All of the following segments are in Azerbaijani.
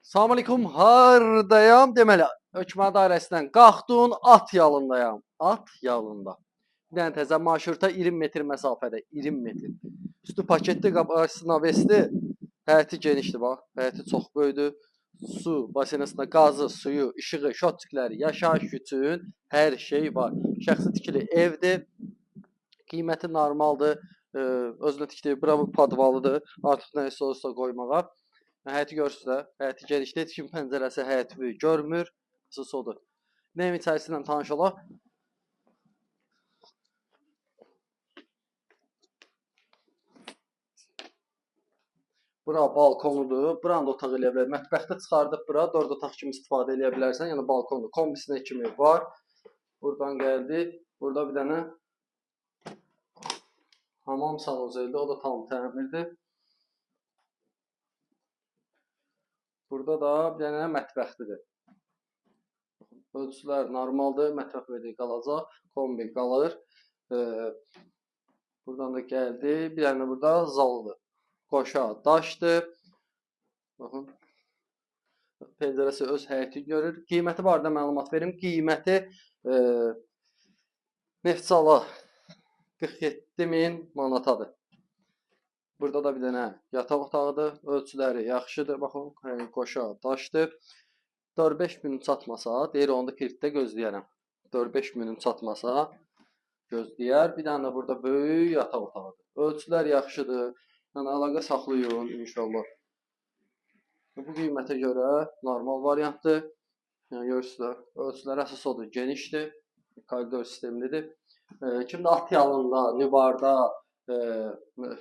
Salam aleykum, hardayam? Deməli, hökumət dairəsindən qalxdın, at yalındayam. At yalında. Bir dənə təzə marşruta 20 metr məsafədə, 20 metr. Üstü paketli, qabaqçısı navesli, həyəti genişdir, bax. Həyəti çox böyükdür. Su, basenasında qazı, suyu, işığı, şotçikləri, yaşayış üçün hər şey var. Şəxsi tikili evdir. Qiyməti normaldır. Özünə tikdiyi bura podvalıdır. Artıq nə isə olsa qoymağa. Həyəti görürsünüz də, həyəti genişdir, heç kim pəncərəsi həyəti görmür. Əsas odur. Evin içərisindən tanış olaq. Bura balkonudur. Buranı da otaq eləyə bilər. Mətbəxdə çıxardıb bura 4 otaq kimi istifadə eləyə bilərsən. Yəni balkondur. Kombisinə kimi var. Buradan gəldi. Burada bir dənə hamam sanuzeldir. O da tam təmirdir. Burada da bir dənə mətbəxlidir. Ölçülər normaldır. Mətbəx verdiyi qalacaq. Kombi qalır. Buradan da gəldi. Bir dənə burada zalıdır. Qoşa daşdır. Baxın. Pəncərəsi öz həyətini görür. Qiyməti barədə məlumat verim. Qiyməti Neftçala 47.000 manatadır. Burada da bir dənə yataq otağıdır. Ölçüləri yaxşıdır. Baxın, qoşa daşdır. 4-5 günün çatmasa, deyir onu da kreditdə gözləyərəm. 4-5 günün çatmasa gözləyər. Bir dənə burada böyük yataq otağıdır. Ölçülər yaxşıdır. Yəni əlaqə saxlayın inşallah. Bu qiymətə görə normal variantdır. Yəni görürsünüz, ölçülər əsas odur, genişdir. Koridor sistemlidir. Kimdə at yalında, Nübarda,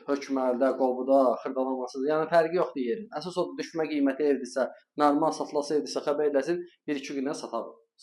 Hökmərdə, Qobuda, Xırdalanmasıdır. Yəni fərqi yoxdur yerin. Əsas odur düşmə qiyməti evdirsə, normal satılası evdirsə xəbər eləsin, 1-2 gündən satarıq.